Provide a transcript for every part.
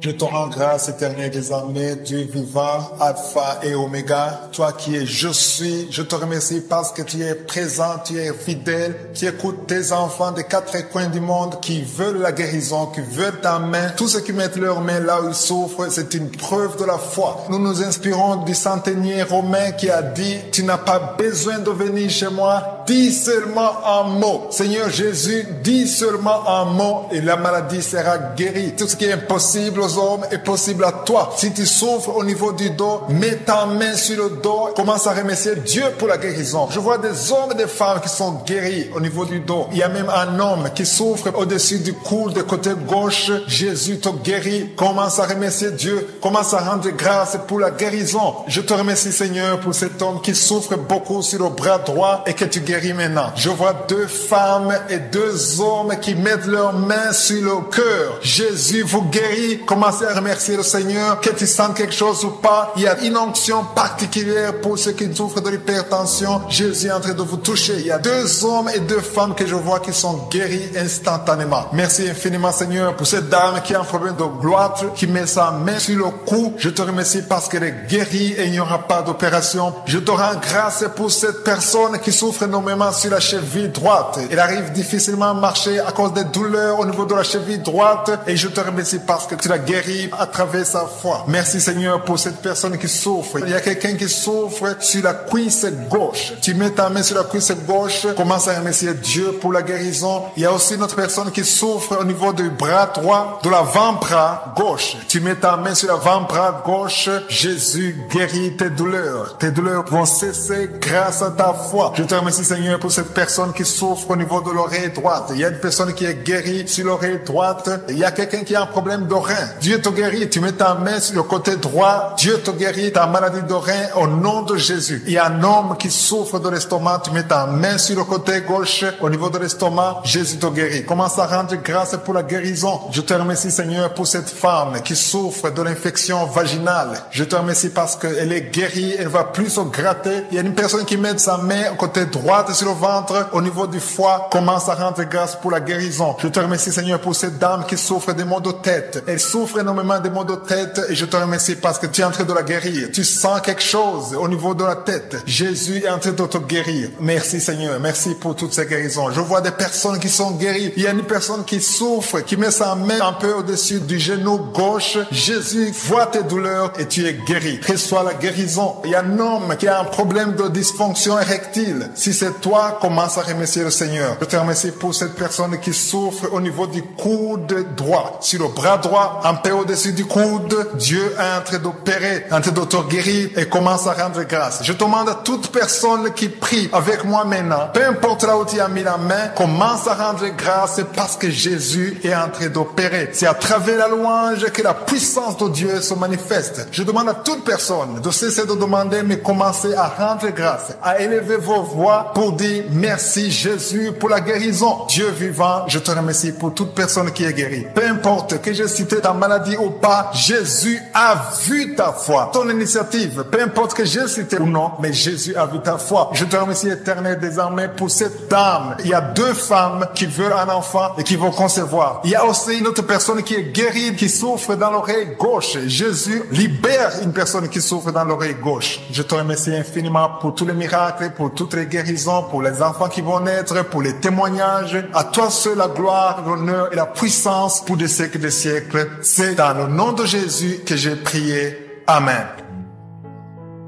Je te rends grâce, éternel des armées, Dieu vivant, Alpha et Oméga, toi qui es je suis. Je te remercie parce que tu es présent, tu es fidèle, tu écoutes tes enfants des quatre coins du monde qui veulent la guérison, qui veulent ta main. Tous ceux qui mettent leurs mains là où ils souffrent, c'est une preuve de la foi. Nous nous inspirons du centenier romain qui a dit, tu n'as pas besoin de venir chez moi, dis seulement un mot. Seigneur Jésus, dis seulement un mot et la maladie sera guérie. Tout ce qui est impossible aux hommes est possible à toi. Si tu souffres au niveau du dos, mets ta main sur le dos, commence à remercier Dieu pour la guérison. Je vois des hommes et des femmes qui sont guéris au niveau du dos. Il y a même un homme qui souffre au-dessus du cou, de côté gauche. Jésus te guérit. Commence à remercier Dieu. Commence à rendre grâce pour la guérison. Je te remercie Seigneur pour cet homme qui souffre beaucoup sur le bras droit et que tu guéris maintenant. Je vois deux femmes et deux hommes qui mettent leurs mains sur le cœur. Jésus vous guérit. Commencez à remercier le Seigneur. Que tu sens quelque chose ou pas, il y a une onction particulière pour ceux qui souffrent de l'hypertension. Jésus est en train de vous toucher. Il y a deux hommes et deux femmes que je vois qui sont guéris instantanément. Merci infiniment Seigneur pour cette dame qui a un problème de gloître, qui met sa main sur le cou. Je te remercie parce qu'elle est guérie et il n'y aura pas d'opération. Je te rends grâce pour cette personne qui souffre énormément sur la cheville droite. Elle arrive difficilement à marcher à cause des douleurs au niveau de la cheville droite et je te remercie parce que tu l'as guérie à travers sa foi. Merci Seigneur pour cette personne qui souffre. Il y a quelqu'un qui souffre sur la cuisse gauche. Tu mets ta main sur la cuisse gauche, commence à remercier Dieu pour la guérison. Il y a aussi une autre personne qui souffre au niveau du bras droit, de l'avant-bras gauche. Tu mets ta main sur l'avant-bras gauche. Jésus guérit tes douleurs. Tes douleurs vont cesser grâce à ta foi. Je te remercie Seigneur pour cette personne qui souffre au niveau de l'oreille droite. Il y a une personne qui est guérie sur l'oreille droite. Il y a quelqu'un qui a un problème de rein. Dieu te guérit. Tu mets ta main sur le côté droit. Dieu te guérit ta maladie de rein au nom de Jésus. Il y a un homme qui souffre de l'estomac. Tu mets ta main sur le côté gauche au niveau de l'estomac. Jésus te guérit. Commence à rendre grâce pour la guérison. Je te remercie Seigneur pour cette femme qui souffre de l'infection vaginale. Je te remercie parce qu'elle est guérie. Elle va plus se gratter. Il y a une personne qui met sa main au côté droit sur le ventre au niveau du foie. Commence à rendre grâce pour la guérison. Je te remercie Seigneur pour cette dame qui souffre des maux de tête. Elle souffre énormément des maux de tête et je te remercie parce que tu es en train de la guérir. Tu sens quelque chose au niveau de la tête. Jésus est en train de te guérir. Merci Seigneur. Merci pour toutes ces guérisons. Je vois des personnes qui sont guéries. Il y a une personne qui souffre, qui met sa main un peu au-dessus du genou gauche. Jésus voit tes douleurs et tu es guéri. Reçois la guérison. Il y a un homme qui a un problème de dysfonction érectile. Si c'est toi, commence à remercier le Seigneur. Je te remercie pour cette personne qui souffre au niveau du coude droit. Sur le bras droit, un peu au-dessus du coude, Dieu est en train d'opérer, en train de te guérir et commence à rendre grâce. Je demande à toute personne qui prie avec moi maintenant, peu importe là où tu as mis la main, commence à rendre grâce parce que Jésus est en train d'opérer. C'est à travers la louange que la puissance de Dieu se manifeste. Je demande à toute personne de cesser de demander, mais commencer à rendre grâce, à élever vos voix pour dire merci Jésus pour la guérison. Dieu vivant, je te remercie pour toute personne qui est guérie. Peu importe que j'ai cité ta maladie ou pas, Jésus a vu ta foi, ton initiative. Peu importe que j'ai cité ou non, mais Jésus a vu ta foi. Je te remercie éternel des armées pour cette dame. Il y a deux femmes qui veulent un enfant et qui vont concevoir. Il y a aussi une autre personne qui est guérie, qui souffre dans l'oreille gauche. Jésus libère une personne qui souffre dans l'oreille gauche. Je te remercie infiniment pour tous les miracles, pour toutes les guérisons, pour les enfants qui vont naître, pour les témoignages. À toi seul la gloire, l'honneur et la puissance pour des siècles et des siècles. C'est dans le nom de Jésus que j'ai prié. Amen.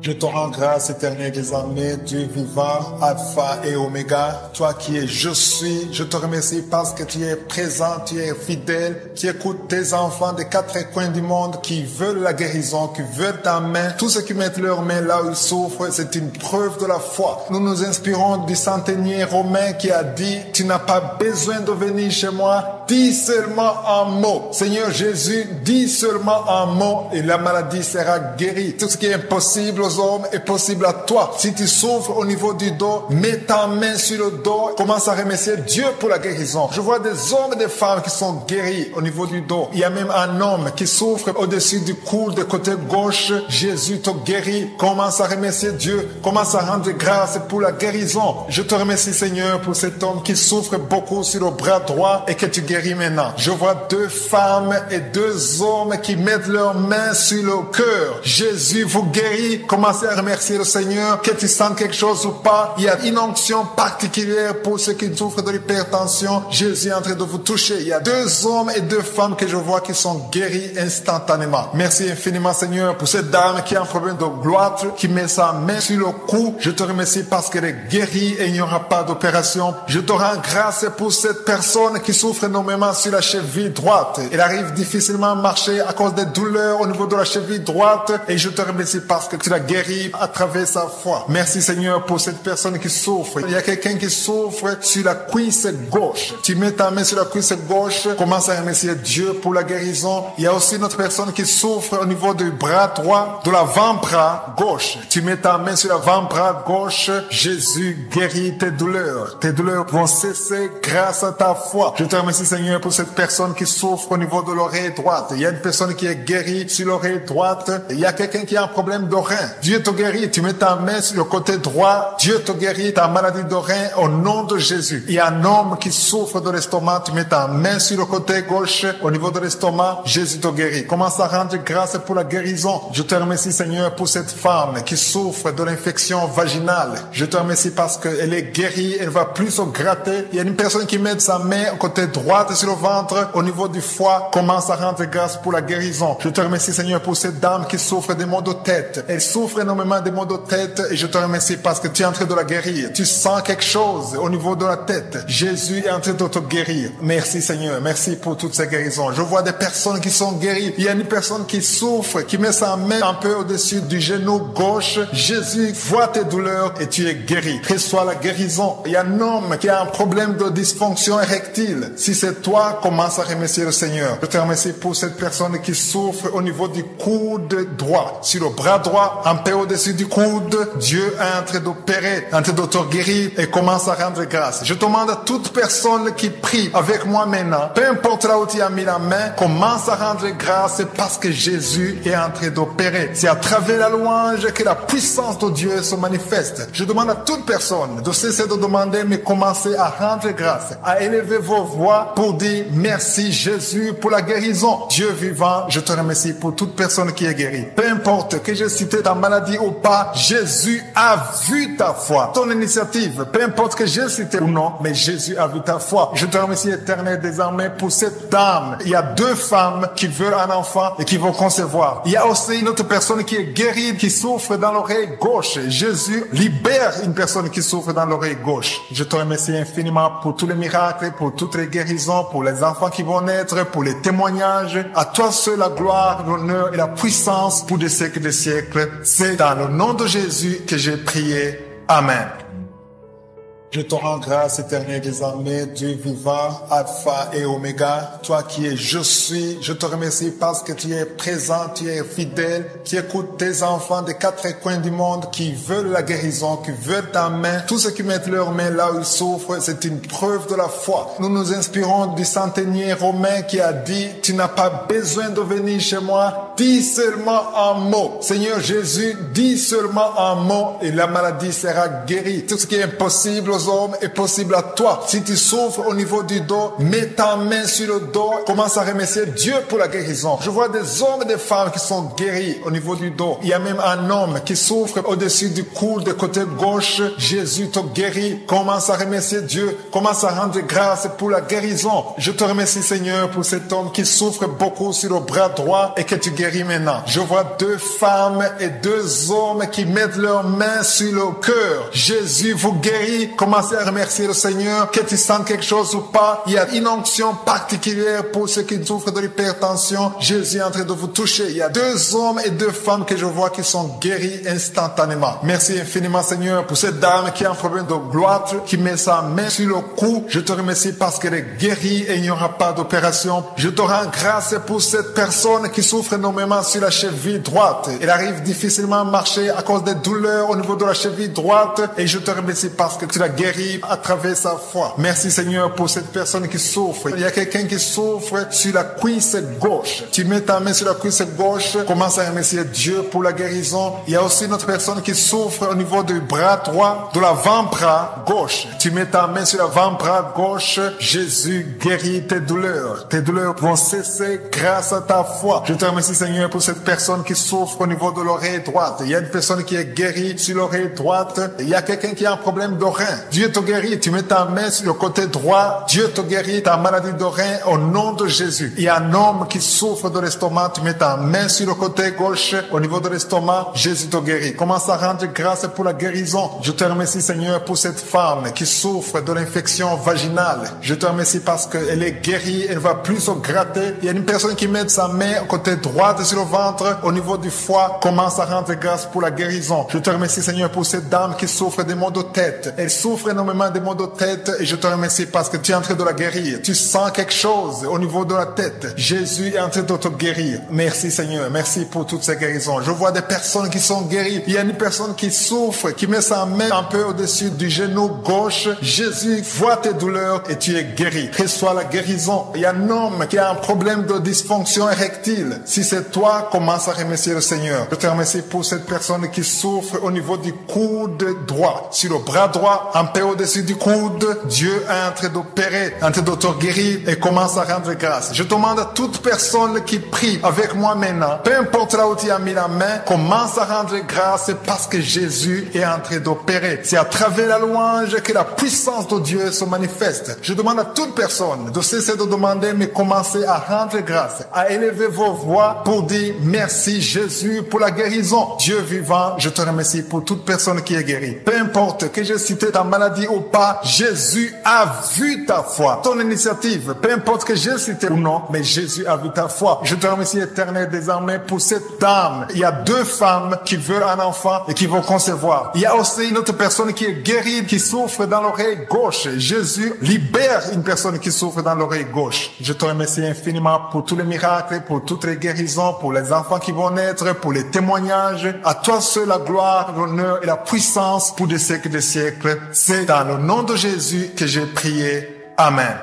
Je te rends grâce, éternel des armées, Dieu vivant, Alpha et Oméga, toi qui es je suis. Je te remercie parce que tu es présent, tu es fidèle, tu écoutes tes enfants des quatre coins du monde qui veulent la guérison, qui veulent ta main. Tous ceux qui mettent leurs mains là où ils souffrent, c'est une preuve de la foi. Nous nous inspirons du centenier romain qui a dit, tu n'as pas besoin de venir chez moi, dis seulement un mot. Seigneur Jésus, dis seulement un mot et la maladie sera guérie. Tout ce qui est impossible aux hommes est possible à toi. Si tu souffres au niveau du dos, mets ta main sur le dos, commence à remercier Dieu pour la guérison. Je vois des hommes et des femmes qui sont guéris au niveau du dos. Il y a même un homme qui souffre au-dessus du cou, de côté gauche. Jésus te guérit. Commence à remercier Dieu. Commence à rendre grâce pour la guérison. Je te remercie Seigneur pour cet homme qui souffre beaucoup sur le bras droit et que tu guéris guéris maintenant. Je vois 2 femmes et 2 hommes qui mettent leurs mains sur le cœur. Jésus vous guérit. Commencez à remercier le Seigneur. Que tu sens quelque chose ou pas, il y a une onction particulière pour ceux qui souffrent de l'hypertension. Jésus est en train de vous toucher. Il y a 2 hommes et 2 femmes que je vois qui sont guéris instantanément. Merci infiniment, Seigneur, pour cette dame qui a un problème de gloire, qui met sa main sur le cou. Je te remercie parce qu'elle est guérie et il n'y aura pas d'opération. Je te rends grâce pour cette personne qui souffre énormément sur la cheville droite. Elle arrive difficilement à marcher à cause des douleurs au niveau de la cheville droite. Et je te remercie parce que tu l'as guérie à travers sa foi. Merci, Seigneur, pour cette personne qui souffre. Il y a quelqu'un qui souffre sur la cuisse gauche. Tu mets ta main sur la cuisse gauche. Commence à remercier Dieu pour la guérison. Il y a aussi une autre personne qui souffre au niveau du bras droit, de l'avant-bras gauche. Tu mets ta main sur l'avant-bras gauche. Jésus guérit tes douleurs. Tes douleurs vont cesser grâce à ta foi. Je te remercie, Seigneur, pour cette personne qui souffre au niveau de l'oreille droite. Il y a une personne qui est guérie sur l'oreille droite. Il y a quelqu'un qui a un problème de rein. Dieu te guérit. Tu mets ta main sur le côté droit. Dieu te guérit ta maladie de rein au nom de Jésus. Il y a un homme qui souffre de l'estomac. Tu mets ta main sur le côté gauche au niveau de l'estomac. Jésus te guérit. Commence à rendre grâce pour la guérison. Je te remercie, Seigneur, pour cette femme qui souffre de l'infection vaginale. Je te remercie parce qu'elle est guérie. Elle va plus se gratter. Il y a une personne qui met sa main au côté droit sur le ventre au niveau du foie. Commence à rendre grâce pour la guérison. Je te remercie, Seigneur, pour cette dame qui souffre des maux de tête. Elle souffre énormément des maux de tête et je te remercie parce que tu es en train de la guérir. Tu sens quelque chose au niveau de la tête. Jésus est en train de te guérir. Merci, Seigneur. Merci pour toutes ces guérisons. Je vois des personnes qui sont guéries. Il y a une personne qui souffre, qui met sa main un peu au-dessus du genou gauche. Jésus voit tes douleurs et tu es guéri. Reçois la guérison. Il y a un homme qui a un problème de dysfonction érectile. Si c'est toi, commence à remercier le Seigneur. Je te remercie pour cette personne qui souffre au niveau du coude droit. Sur le bras droit, un peu au-dessus du coude, Dieu est en train d'opérer, en train de te guérir et commence à rendre grâce. Je demande à toute personne qui prie avec moi maintenant, peu importe là où tu as mis la main, commence à rendre grâce parce que Jésus est en train d'opérer. C'est à travers la louange que la puissance de Dieu se manifeste. Je demande à toute personne de cesser de demander, mais commencer à rendre grâce, à élever vos voix pour dire merci Jésus pour la guérison. Dieu vivant, je te remercie pour toute personne qui est guérie. Peu importe que j'ai cité ta maladie ou pas, Jésus a vu ta foi, ton initiative. Peu importe que j'ai cité ou non, mais Jésus a vu ta foi. Je te remercie, Éternel, désormais pour cette dame. Il y a 2 femmes qui veulent un enfant et qui vont concevoir. Il y a aussi une autre personne qui est guérie, qui souffre dans l'oreille gauche. Jésus libère une personne qui souffre dans l'oreille gauche. Je te remercie infiniment pour tous les miracles, pour toutes les guérisons, pour les enfants qui vont naître, pour les témoignages. À toi seul la gloire, l'honneur et la puissance pour des siècles et des siècles. C'est dans le nom de Jésus que j'ai prié. Amen. Je te rends grâce, Éternel des armées, Dieu vivant, Alpha et Oméga, toi qui es je suis. Je te remercie parce que tu es présent, tu es fidèle, tu écoutes tes enfants des 4 coins du monde qui veulent la guérison, qui veulent ta main. Tous ceux qui mettent leurs mains là où ils souffrent, c'est une preuve de la foi. Nous nous inspirons du centenier romain qui a dit, tu n'as pas besoin de venir chez moi, dis seulement un mot. Seigneur Jésus, dis seulement un mot et la maladie sera guérie. Tout ce qui est impossible aux hommes est possible à toi. Si tu souffres au niveau du dos, mets ta main sur le dos, commence à remercier Dieu pour la guérison. Je vois des hommes et des femmes qui sont guéris au niveau du dos. Il y a même un homme qui souffre au-dessus du cou de côté gauche. Jésus te guérit. Commence à remercier Dieu. Commence à rendre grâce pour la guérison. Je te remercie, Seigneur, pour cet homme qui souffre beaucoup sur le bras droit et que tu guéris maintenant. Je vois 2 femmes et 2 hommes qui mettent leurs mains sur le cœur. Jésus vous guérit. Commencez à remercier le Seigneur. Que tu sens quelque chose ou pas, il y a une onction particulière pour ceux qui souffrent de l'hypertension. Jésus est en train de vous toucher. Il y a 2 hommes et 2 femmes que je vois qui sont guéris instantanément. Merci infiniment, Seigneur, pour cette dame qui a un problème de gloire, qui met sa main sur le cou. Je te remercie parce qu'elle est guérie et il n'y aura pas d'opération. Je te rends grâce pour cette personne qui souffre énormément énormément sur la cheville droite. Elle arrive difficilement à marcher à cause des douleurs au niveau de la cheville droite. Et je te remercie parce que tu l'as guéri à travers sa foi. Merci Seigneur pour cette personne qui souffre. Il y a quelqu'un qui souffre sur la cuisse gauche. Tu mets ta main sur la cuisse gauche. Commence à remercier Dieu pour la guérison. Il y a aussi une autre personne qui souffre au niveau du bras droit, de l'avant-bras gauche. Tu mets ta main sur l'avant-bras gauche. Jésus guérit tes douleurs. Tes douleurs vont cesser grâce à ta foi. Je te remercie Seigneur pour cette personne qui souffre au niveau de l'oreille droite. Il y a une personne qui est guérie sur l'oreille droite. Il y a quelqu'un qui a un problème de rein. Dieu te guérit. Tu mets ta main sur le côté droit. Dieu te guérit ta maladie de rein au nom de Jésus. Il y a un homme qui souffre de l'estomac. Tu mets ta main sur le côté gauche au niveau de l'estomac. Jésus te guérit. Commence à rendre grâce pour la guérison. Je te remercie Seigneur pour cette femme qui souffre de l'infection vaginale. Je te remercie parce qu'elle est guérie. Elle ne va plus se gratter. Il y a une personne qui met sa main au côté droit sur le ventre au niveau du foie. Commence à rendre grâce pour la guérison. Je te remercie Seigneur pour cette dame qui souffre des maux de tête. Elle souffre énormément des maux de tête et je te remercie parce que tu es en train de la guérir. Tu sens quelque chose au niveau de la tête. Jésus est en train de te guérir. Merci Seigneur. Merci pour toutes ces guérisons. Je vois des personnes qui sont guéries. Il y a une personne qui souffre, qui met sa main un peu au-dessus du genou gauche. Jésus voit tes douleurs et tu es guéri. Reçois la guérison. Il y a un homme qui a un problème de dysfonction érectile. Si c'est toi, commence à remercier le Seigneur. Je te remercie pour cette personne qui souffre au niveau du coude droit. Sur le bras droit, un peu au-dessus du coude, Dieu est en train d'opérer, en train de te guérir et commence à rendre grâce. Je demande à toute personne qui prie avec moi maintenant, peu importe là où tu as mis la main, commence à rendre grâce parce que Jésus est en train d'opérer. C'est à travers la louange que la puissance de Dieu se manifeste. Je demande à toute personne de cesser de demander, mais commencer à rendre grâce, à élever vos voix pour dire merci Jésus pour la guérison. Dieu vivant, je te remercie pour toute personne qui est guérie. Peu importe que j'ai cité ta maladie ou pas, Jésus a vu ta foi, ton initiative. Peu importe que j'ai cité ou non, mais Jésus a vu ta foi. Je te remercie éternel désormais pour cette dame. Il y a 2 femmes qui veulent un enfant et qui vont concevoir. Il y a aussi une autre personne qui est guérie, qui souffre dans l'oreille gauche. Jésus libère une personne qui souffre dans l'oreille gauche. Je te remercie infiniment pour tous les miracles, pour toutes les guérisons, pour les enfants qui vont naître, pour les témoignages. À toi seul la gloire, l'honneur et la puissance pour des siècles et des siècles. C'est dans le nom de Jésus que j'ai prié. Amen.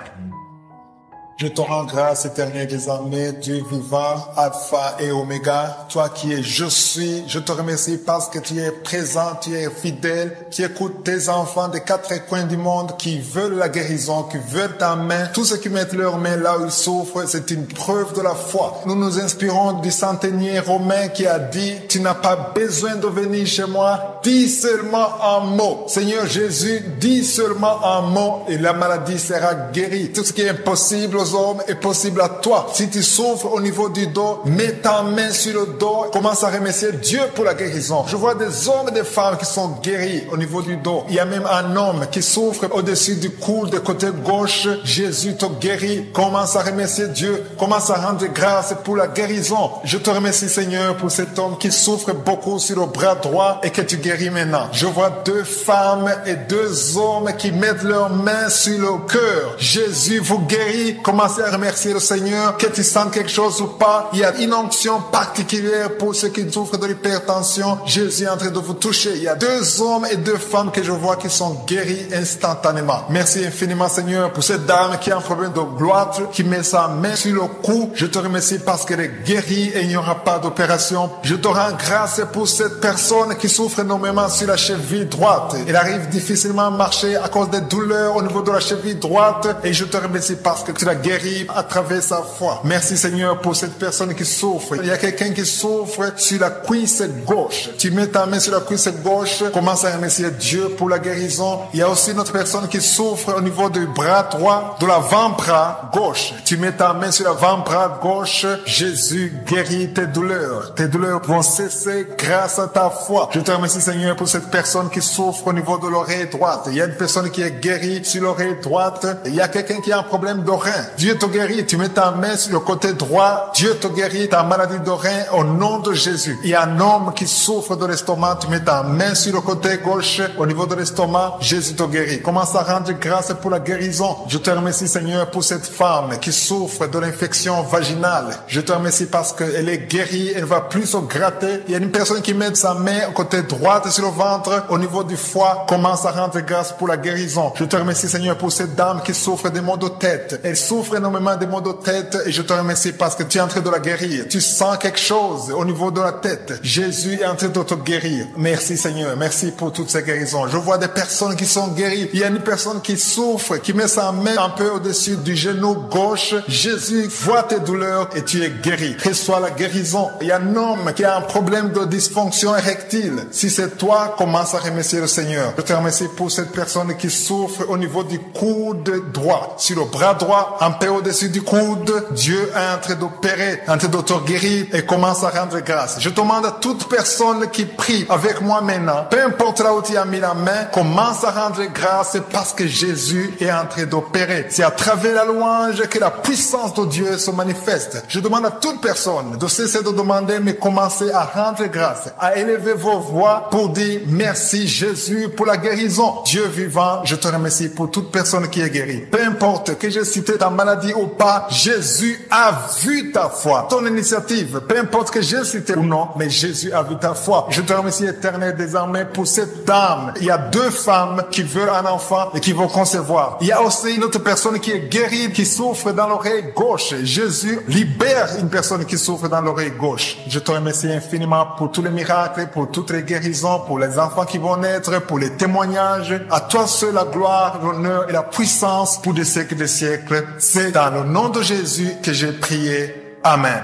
Je te rends grâce, éternel des armées, Dieu vivant, Alpha et Oméga, toi qui es je suis. Je te remercie parce que tu es présent, tu es fidèle, tu écoutes tes enfants des 4 coins du monde qui veulent la guérison, qui veulent ta main. Tous ceux qui mettent leurs mains là où ils souffrent, c'est une preuve de la foi. Nous nous inspirons du centenier romain qui a dit, tu n'as pas besoin de venir chez moi, dis seulement un mot. Seigneur Jésus, dis seulement un mot et la maladie sera guérie. Tout ce qui est impossible aux hommes est possible à toi. Si tu souffres au niveau du dos, mets ta main sur le dos, commence à remercier Dieu pour la guérison. Je vois des hommes et des femmes qui sont guéris au niveau du dos. Il y a même un homme qui souffre au-dessus du cou, de côté gauche. Jésus te guérit. Commence à remercier Dieu. Commence à rendre grâce pour la guérison. Je te remercie Seigneur pour cet homme qui souffre beaucoup sur le bras droit et que tu guéris maintenant. Je vois 2 femmes et 2 hommes qui mettent leurs mains sur le cœur. Jésus vous guérit. Commencez à remercier le Seigneur, que tu sens quelque chose ou pas. Il y a une onction particulière pour ceux qui souffrent de l'hypertension. Jésus est en train de vous toucher. Il y a 2 hommes et 2 femmes que je vois qui sont guéris instantanément. Merci infiniment Seigneur pour cette dame qui a un problème de gloire, qui met sa main sur le cou. Je te remercie parce qu'elle est guérie et il n'y aura pas d'opération. Je te rends grâce pour cette personne qui souffre énormément sur la cheville droite. Elle arrive difficilement à marcher à cause des douleurs au niveau de la cheville droite et je te remercie parce que tu l'as guéri à travers sa foi. Merci Seigneur pour cette personne qui souffre. Il y a quelqu'un qui souffre sur la cuisse gauche. Tu mets ta main sur la cuisse gauche, commence à remercier Dieu pour la guérison. Il y a aussi une autre personne qui souffre au niveau du bras droit, de l'avant-bras gauche. Tu mets ta main sur l'avant-bras gauche, Jésus guérit tes douleurs. Tes douleurs vont cesser grâce à ta foi. Je te remercie Seigneur Seigneur, pour cette personne qui souffre au niveau de l'oreille droite. Il y a une personne qui est guérie sur l'oreille droite. Il y a quelqu'un qui a un problème d'oreille. Dieu te guérit. Tu mets ta main sur le côté droit. Dieu te guérit ta maladie d'oreille au nom de Jésus. Il y a un homme qui souffre de l'estomac. Tu mets ta main sur le côté gauche au niveau de l'estomac. Jésus te guérit. Commence à rendre grâce pour la guérison. Je te remercie, Seigneur, pour cette femme qui souffre de l'infection vaginale. Je te remercie parce qu'elle est guérie. Elle ne va plus se gratter. Il y a une personne qui met sa main au côté droite sur le ventre, au niveau du foie. Commence à rendre grâce pour la guérison. Je te remercie, Seigneur, pour cette dame qui souffre des maux de tête. Elle souffre énormément des maux de tête et je te remercie parce que tu es en train de la guérir. Tu sens quelque chose au niveau de la tête. Jésus est en train de te guérir. Merci, Seigneur. Merci pour toutes ces guérisons. Je vois des personnes qui sont guéries. Il y a une personne qui souffre, qui met sa main un peu au-dessus du genou gauche. Jésus voit tes douleurs et tu es guéri. Reçois la guérison. Il y a un homme qui a un problème de dysfonction érectile. Si c'est toi, commence à remercier le Seigneur. Je te remercie pour cette personne qui souffre au niveau du coude droit. Sur le bras droit, un peu au-dessus du coude, Dieu est en train d'opérer, en train de te guérir et commence à rendre grâce. Je demande à toute personne qui prie avec moi maintenant, peu importe là où tu as mis la main, commence à rendre grâce parce que Jésus est en train d'opérer. C'est à travers la louange que la puissance de Dieu se manifeste. Je demande à toute personne de cesser de demander, mais commencer à rendre grâce, à élever vos voix pour dire merci Jésus pour la guérison. Dieu vivant, je te remercie pour toute personne qui est guérie. Peu importe que j'ai cité ta maladie ou pas, Jésus a vu ta foi, ton initiative. Peu importe que j'ai cité ou non, mais Jésus a vu ta foi. Je te remercie éternel désormais pour cette dame. Il y a 2 femmes qui veulent un enfant et qui vont concevoir. Il y a aussi une autre personne qui est guérie, qui souffre dans l'oreille gauche. Jésus libère une personne qui souffre dans l'oreille gauche. Je te remercie infiniment pour tous les miracles, pour toutes les guérisons, pour les enfants qui vont naître, pour les témoignages. À toi seul la gloire, l'honneur et la puissance pour des siècles et des siècles. C'est dans le nom de Jésus que j'ai prié. Amen.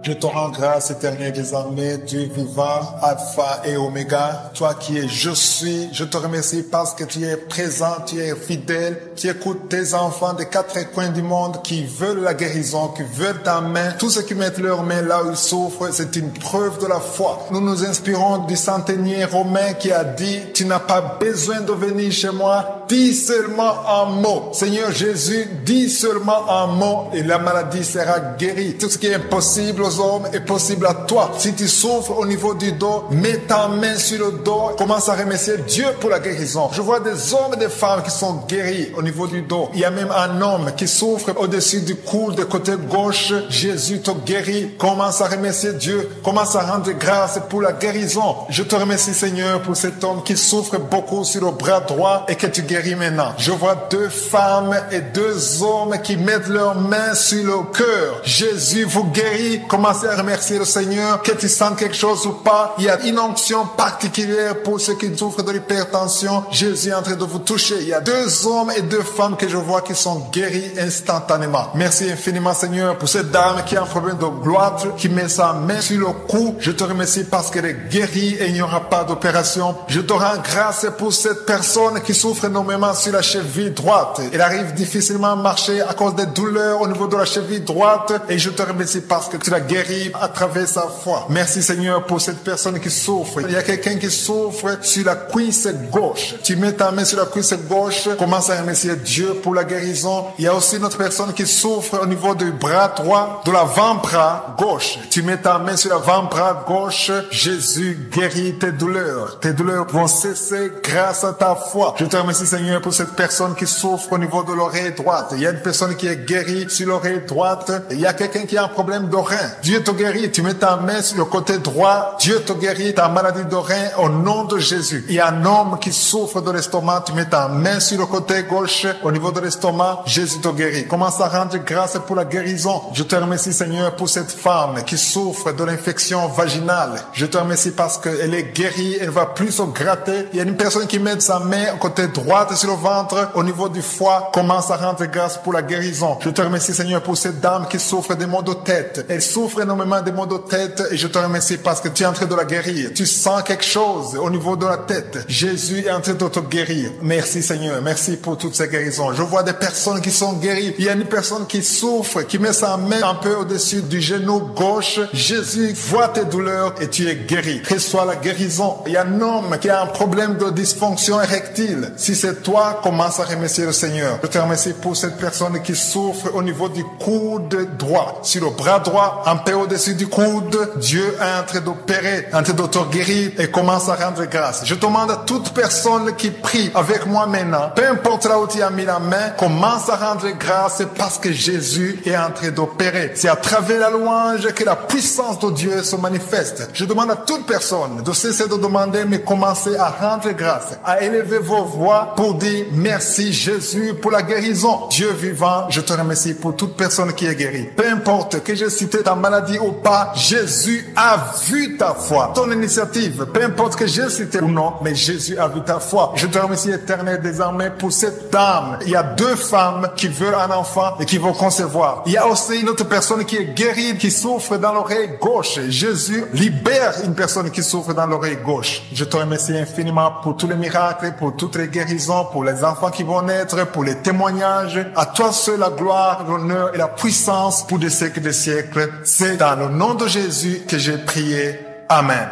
Je te rends grâce, éternel des armées, Dieu vivant, Alpha et Oméga, toi qui es je suis. Je te remercie parce que tu es présent, tu es fidèle, tu écoutes tes enfants des 4 coins du monde qui veulent la guérison, qui veulent ta main. Tous ceux qui mettent leurs mains là où ils souffrent, c'est une preuve de la foi. Nous nous inspirons du centenier romain qui a dit, tu n'as pas besoin de venir chez moi, dis seulement un mot. Seigneur Jésus, dis seulement un mot et la maladie sera guérie. Tout ce qui est impossible aux hommes est possible à toi. Si tu souffres au niveau du dos, mets ta main sur le dos, commence à remercier Dieu pour la guérison. Je vois des hommes et des femmes qui sont guéris au niveau du dos. Il y a même un homme qui souffre au-dessus du cou de côté gauche. Jésus te guérit. Commence à remercier Dieu. Commence à rendre grâce pour la guérison. Je te remercie Seigneur pour cet homme qui souffre beaucoup sur le bras droit et que tu guéris maintenant. Je vois 2 femmes et 2 hommes qui mettent leurs mains sur le cœur. Jésus vous guérit. Commencez à remercier le Seigneur, que tu sens quelque chose ou pas. Il y a une onction particulière pour ceux qui souffrent de l'hypertension. Jésus est en train de vous toucher. Il y a 2 hommes et 2 femmes que je vois qui sont guéris instantanément. Merci infiniment Seigneur pour cette dame qui a un problème de gloître, qui met sa main sur le cou. Je te remercie parce qu'elle est guérie et il n'y aura pas d'opération. Je te rends grâce pour cette personne qui souffre énormément sur la cheville droite. Elle arrive difficilement à marcher à cause des douleurs au niveau de la cheville droite et je te remercie parce que tu l'as guéri à travers sa foi. Merci Seigneur pour cette personne qui souffre. Il y a quelqu'un qui souffre sur la cuisse gauche. Tu mets ta main sur la cuisse gauche, commence à remercier Dieu pour la guérison. Il y a aussi une autre personne qui souffre au niveau du bras droit, de l'avant-bras gauche. Tu mets ta main sur l'avant-bras gauche, Jésus guérit tes douleurs. Tes douleurs vont cesser grâce à ta foi. Je te remercie Seigneur pour cette personne qui souffre au niveau de l'oreille droite. Il y a une personne qui est guérie sur l'oreille droite. Il y a quelqu'un qui a un problème d'oreille. Dieu te guérit. Tu mets ta main sur le côté droit. Dieu te guérit ta maladie d'oreille au nom de Jésus. Il y a un homme qui souffre de l'estomac. Tu mets ta main sur le côté gauche au niveau de l'estomac. Jésus te guérit. Commence à rendre grâce pour la guérison. Je te remercie Seigneur pour cette femme qui souffre de l'infection vaginale. Je te remercie parce qu'elle est guérie. Elle ne va plus se gratter. Il y a une personne qui met sa main au côté droit droite sur le ventre, au niveau du foie, commence à rendre grâce pour la guérison. Je te remercie, Seigneur, pour cette dame qui souffre des maux de tête. Elle souffre énormément des maux de tête et je te remercie parce que tu es en train de la guérir. Tu sens quelque chose au niveau de la tête. Jésus est en train de te guérir. Merci, Seigneur. Merci pour toutes ces guérisons. Je vois des personnes qui sont guéries. Il y a une personne qui souffre, qui met sa main un peu au-dessus du genou gauche. Jésus voit tes douleurs et tu es guéri. Reçois la guérison. Il y a un homme qui a un problème de dysfonction érectile. Si c'est toi, commence à remercier le Seigneur. Je te remercie pour cette personne qui souffre au niveau du coude droit. Sur le bras droit, un peu au-dessus du coude, Dieu est en train d'opérer, en train de te guérir et commence à rendre grâce. Je demande à toute personne qui prie avec moi maintenant, peu importe là où tu as mis la main, commence à rendre grâce parce que Jésus est en train d'opérer. C'est à travers la louange que la puissance de Dieu se manifeste. Je demande à toute personne de cesser de demander, mais commencer à rendre grâce, à élever vos voix pour dire merci Jésus pour la guérison. Dieu vivant, je te remercie pour toute personne qui est guérie. Peu importe que j'ai cité ta maladie ou pas, Jésus a vu ta foi, ton initiative. Peu importe que j'ai cité ou non, mais Jésus a vu ta foi. Je te remercie éternel désormais pour cette dame. Il y a 2 femmes qui veulent un enfant et qui vont concevoir. Il y a aussi une autre personne qui est guérie, qui souffre dans l'oreille gauche. Jésus libère une personne qui souffre dans l'oreille gauche. Je te remercie infiniment pour tous les miracles, pour toutes les guérisons, pour les enfants qui vont naître, pour les témoignages. À toi seul la gloire, l'honneur et la puissance pour des siècles des siècles. C'est dans le nom de Jésus que j'ai prié. Amen.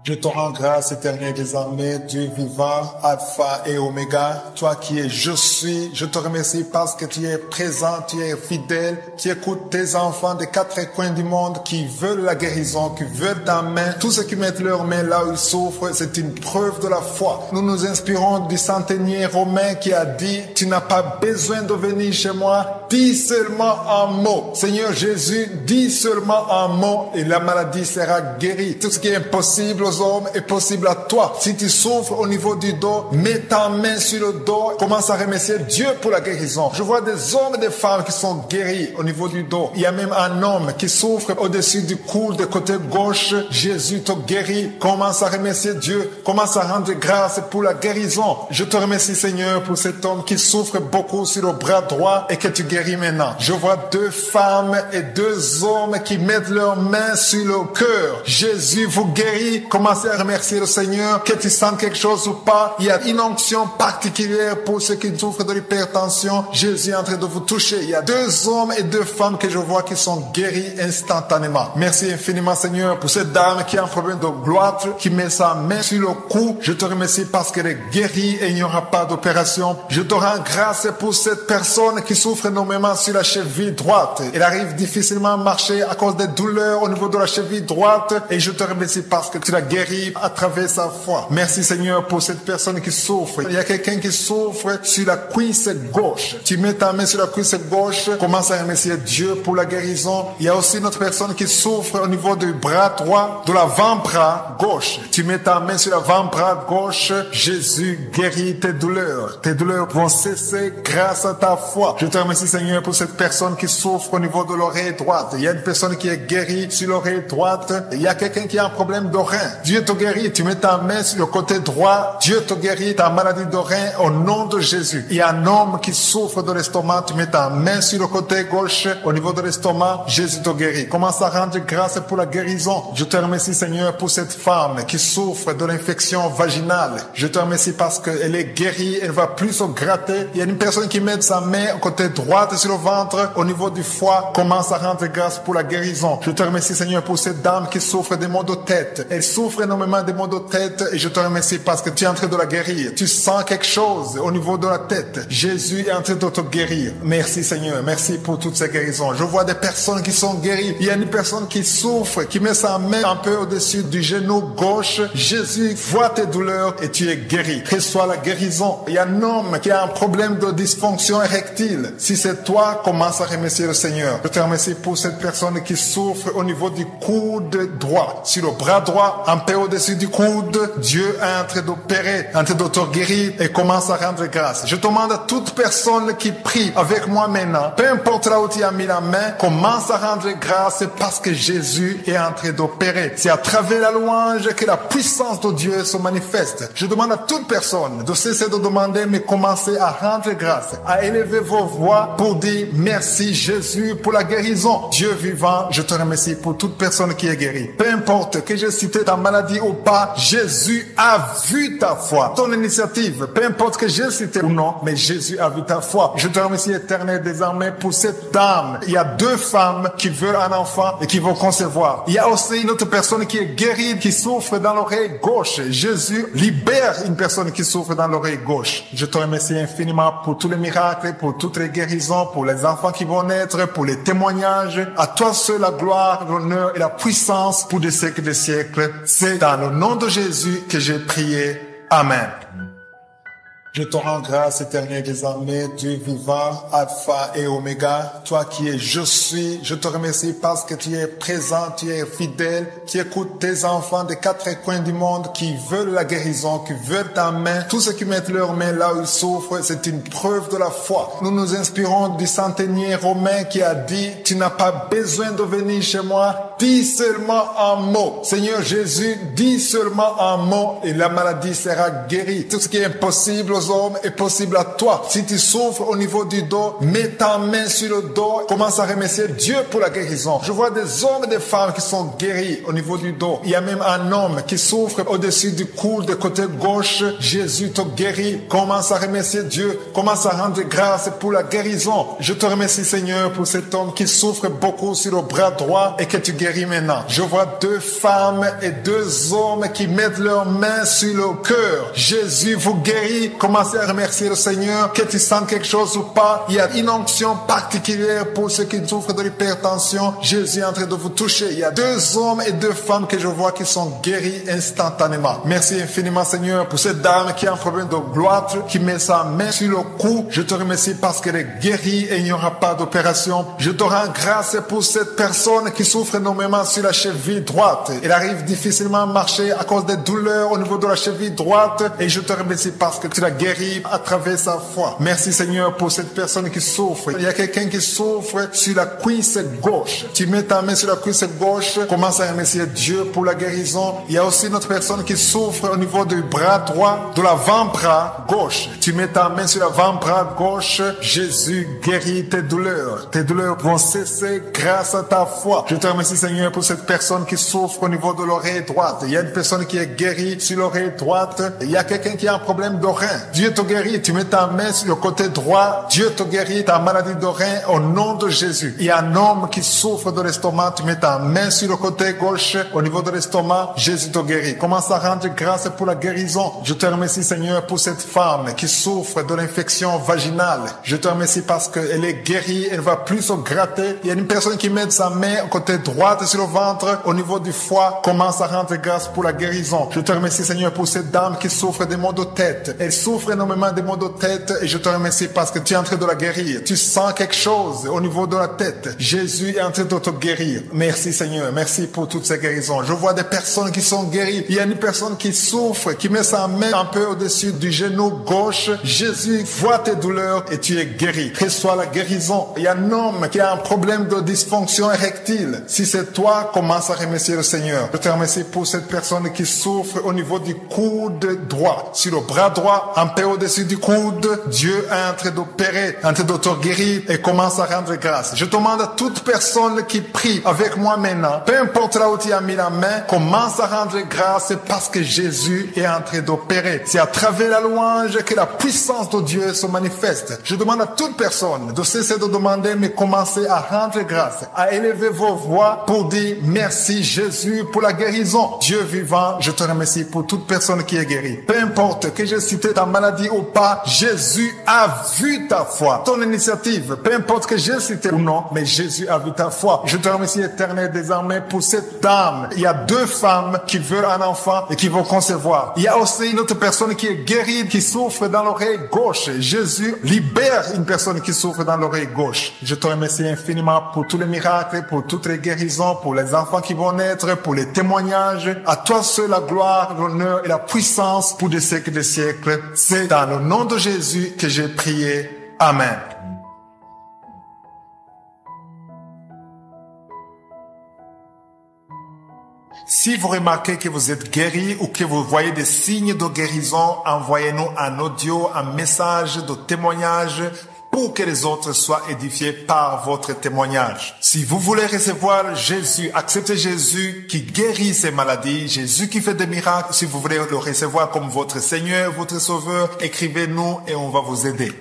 Je te rends grâce, éternel des armées, Dieu vivant, Alpha et Oméga, toi qui es je suis. Je te remercie parce que tu es présent, tu es fidèle, tu écoutes tes enfants des 4 coins du monde qui veulent la guérison, qui veulent ta main. Tous ceux qui mettent leurs mains là où ils souffrent, c'est une preuve de la foi. Nous nous inspirons du centenier romain qui a dit, tu n'as pas besoin de venir chez moi, dis seulement un mot. Seigneur Jésus, dis seulement un mot et la maladie sera guérie. Tout ce qui est impossible aux hommes est possible à toi. Si tu souffres au niveau du dos, mets ta main sur le dos, commence à remercier Dieu pour la guérison. Je vois des hommes et des femmes qui sont guéris au niveau du dos. Il y a même un homme qui souffre au-dessus du cou de côté gauche. Jésus te guérit. Commence à remercier Dieu. Commence à rendre grâce pour la guérison. Je te remercie Seigneur pour cet homme qui souffre beaucoup sur le bras droit et que tu guéris maintenant. Je vois 2 femmes et 2 hommes qui mettent leurs mains sur le cœur. Jésus vous guérit. Commencez à remercier le Seigneur, que tu sens quelque chose ou pas. Il y a une onction particulière pour ceux qui souffrent de l'hypertension. Jésus est en train de vous toucher. Il y a 2 hommes et 2 femmes que je vois qui sont guéris instantanément. Merci infiniment Seigneur pour cette dame qui a un problème de gloître, qui met sa main sur le cou. Je te remercie parce qu'elle est guérie et il n'y aura pas d'opération. Je te rends grâce pour cette personne qui souffre énormément sur la cheville droite. Elle arrive difficilement à marcher à cause des douleurs au niveau de la cheville droite et je te remercie parce que tu l'as guéri à travers sa foi. Merci Seigneur pour cette personne qui souffre. Il y a quelqu'un qui souffre sur la cuisse gauche. Tu mets ta main sur la cuisse gauche, commence à remercier Dieu pour la guérison. Il y a aussi une autre personne qui souffre au niveau du bras droit, de l'avant-bras gauche. Tu mets ta main sur l'avant-bras gauche, Jésus guérit tes douleurs. Tes douleurs vont cesser grâce à ta foi. Je te remercie Seigneur pour cette personne qui souffre au niveau de l'oreille droite. Il y a une personne qui est guérie sur l'oreille droite. Il y a quelqu'un qui a un problème de rein. Dieu te guérit. Tu mets ta main sur le côté droit. Dieu te guérit ta maladie de rein au nom de Jésus. Il y a un homme qui souffre de l'estomac. Tu mets ta main sur le côté gauche au niveau de l'estomac. Jésus te guérit. Commence à rendre grâce pour la guérison. Je te remercie Seigneur pour cette femme qui souffre de l'infection vaginale. Je te remercie parce qu'elle est guérie. Elle va plus se gratter. Il y a une personne qui met sa main au côté droite sur le ventre au niveau du foie. Commence à rendre grâce pour la guérison. Je te remercie Seigneur pour cette dame qui souffre des maux de tête. Elle souffre énormément des maux de tête et je te remercie parce que tu es en train de la guérir. Tu sens quelque chose au niveau de la tête. Jésus est en train de te guérir. Merci Seigneur. Merci pour toutes ces guérisons. Je vois des personnes qui sont guéries. Il y a une personne qui souffre, qui met sa main un peu au-dessus du genou gauche. Jésus voit tes douleurs et tu es guéri. Reçois la guérison. Il y a un homme qui a un problème de dysfonction érectile. Si c'est c'est toi, commence à remercier le Seigneur. Je te remercie pour cette personne qui souffre au niveau du coude droit, sur le bras droit, un peu au-dessus du coude. Dieu est en train d'opérer, en train de te guérir et commence à rendre grâce. Je demande à toute personne qui prie avec moi maintenant, peu importe là où tu as mis la main, commence à rendre grâce parce que Jésus est en train d'opérer. C'est à travers la louange que la puissance de Dieu se manifeste. Je demande à toute personne de cesser de demander, mais commencer à rendre grâce, à élever vos voix pour dire merci Jésus pour la guérison. Dieu vivant, je te remercie pour toute personne qui est guérie. Peu importe que j'ai cité ta maladie ou pas, Jésus a vu ta foi, ton initiative. Peu importe que j'ai cité ou non, mais Jésus a vu ta foi. Je te remercie éternel désormais pour cette dame. Il y a 2 femmes qui veulent un enfant et qui vont concevoir. Il y a aussi une autre personne qui est guérie, qui souffre dans l'oreille gauche. Jésus libère une personne qui souffre dans l'oreille gauche. Je te remercie infiniment pour tous les miracles, pour toutes les guérisons, pour les enfants qui vont naître, pour les témoignages. À toi seul la gloire, l'honneur et la puissance pour des siècles et des siècles. C'est dans le nom de Jésus que j'ai prié. Amen. Je te rends grâce, éternel des armées, Dieu vivant, Alpha et Oméga, toi qui es je suis. Je te remercie parce que tu es présent, tu es fidèle, tu écoutes tes enfants des 4 coins du monde qui veulent la guérison, qui veulent ta main. Tous ceux qui mettent leurs mains là où ils souffrent, c'est une preuve de la foi. Nous nous inspirons du centenier romain qui a dit, tu n'as pas besoin de venir chez moi, dis seulement un mot. Seigneur Jésus, dis seulement un mot et la maladie sera guérie. Tout ce qui est impossible aux hommes est possible à toi. Si tu souffres au niveau du dos, mets ta main sur le dos, commence à remercier Dieu pour la guérison. Je vois des hommes et des femmes qui sont guéris au niveau du dos. Il y a même un homme qui souffre au-dessus du coude de côté gauche. Jésus te guérit. Commence à remercier Dieu. Commence à rendre grâce pour la guérison. Je te remercie Seigneur pour cet homme qui souffre beaucoup sur le bras droit et que tu guéris maintenant. Je vois 2 femmes et 2 hommes qui mettent leurs mains sur le cœur. Jésus vous guérit. Commencez à remercier le Seigneur, que tu sens quelque chose ou pas. Il y a une onction particulière pour ceux qui souffrent de l'hypertension. Jésus est en train de vous toucher. Il y a 2 hommes et 2 femmes que je vois qui sont guéris instantanément. Merci infiniment Seigneur pour cette dame qui a un problème de gloître, qui met sa main sur le cou. Je te remercie parce qu'elle est guérie et il n'y aura pas d'opération. Je te rends grâce pour cette personne qui souffre énormément sur la cheville droite. Elle arrive difficilement à marcher à cause des douleurs au niveau de la cheville droite et je te remercie parce que tu l'as guéri à travers sa foi. Merci Seigneur pour cette personne qui souffre. Il y a quelqu'un qui souffre sur la cuisse gauche. Tu mets ta main sur la cuisse gauche, commence à remercier Dieu pour la guérison. Il y a aussi une autre personne qui souffre au niveau du bras droit, de l'avant-bras gauche. Tu mets ta main sur l'avant-bras gauche. Jésus guérit tes douleurs. Tes douleurs vont cesser grâce à ta foi. Je te remercie Seigneur pour cette personne qui souffre au niveau de l'oreille droite. Il y a une personne qui est guérie sur l'oreille droite. Il y a quelqu'un qui a un problème de rein. Dieu te guérit. Tu mets ta main sur le côté droit. Dieu te guérit ta maladie de rein au nom de Jésus. Il y a un homme qui souffre de l'estomac. Tu mets ta main sur le côté gauche au niveau de l'estomac. Jésus te guérit. Commence à rendre grâce pour la guérison. Je te remercie Seigneur pour cette femme qui souffre de l'infection vaginale. Je te remercie parce qu'elle est guérie. Elle va plus se gratter. Il y a une personne qui met sa main au côté droite sur le ventre au niveau du foie. Commence à rendre grâce pour la guérison. Je te remercie Seigneur pour cette dame qui souffre des maux de tête. Elle souffre énormément des maux de tête et je te remercie parce que tu es en train de la guérir. Tu sens quelque chose au niveau de la tête. Jésus est en train de te guérir. Merci Seigneur. Merci pour toutes ces guérisons. Je vois des personnes qui sont guéries. Il y a une personne qui souffre, qui met sa main un peu au-dessus du genou gauche. Jésus voit tes douleurs et tu es guéri. Reçois la guérison. Il y a un homme qui a un problème de dysfonction érectile. Si c'est toi, commence à remercier le Seigneur. Je te remercie pour cette personne qui souffre au niveau du coude droit. Sur le bras droit, un peu au-dessus du coude, Dieu est en train d'opérer, en train de te guérir et commence à rendre grâce. Je demande à toute personne qui prie avec moi maintenant, peu importe là où tu as mis la main, commence à rendre grâce parce que Jésus est en train d'opérer. C'est à travers la louange que la puissance de Dieu se manifeste. Je demande à toute personne de cesser de demander, mais commencer à rendre grâce, à élever vos voix pour pour dire merci Jésus pour la guérison. Dieu vivant, je te remercie pour toute personne qui est guérie. Peu importe que j'ai cité ta maladie ou pas, Jésus a vu ta foi, ton initiative. Peu importe que j'ai cité ou non, mais Jésus a vu ta foi. Je te remercie éternel désormais pour cette dame. Il y a 2 femmes qui veulent un enfant et qui vont concevoir. Il y a aussi une autre personne qui est guérie, qui souffre dans l'oreille gauche. Jésus libère une personne qui souffre dans l'oreille gauche. Je te remercie infiniment pour tous les miracles, pour toutes les guérisons, pour les enfants qui vont naître, pour les témoignages. À toi seul la gloire, l'honneur et la puissance pour des siècles et des siècles. C'est dans le nom de Jésus que j'ai prié. Amen. Si vous remarquez que vous êtes guéri ou que vous voyez des signes de guérison, envoyez-nous un audio, un message de témoignage pour que les autres soient édifiés par votre témoignage. Si vous voulez recevoir Jésus, accepter Jésus qui guérit ces maladies, Jésus qui fait des miracles, si vous voulez le recevoir comme votre Seigneur, votre Sauveur, écrivez-nous et on va vous aider.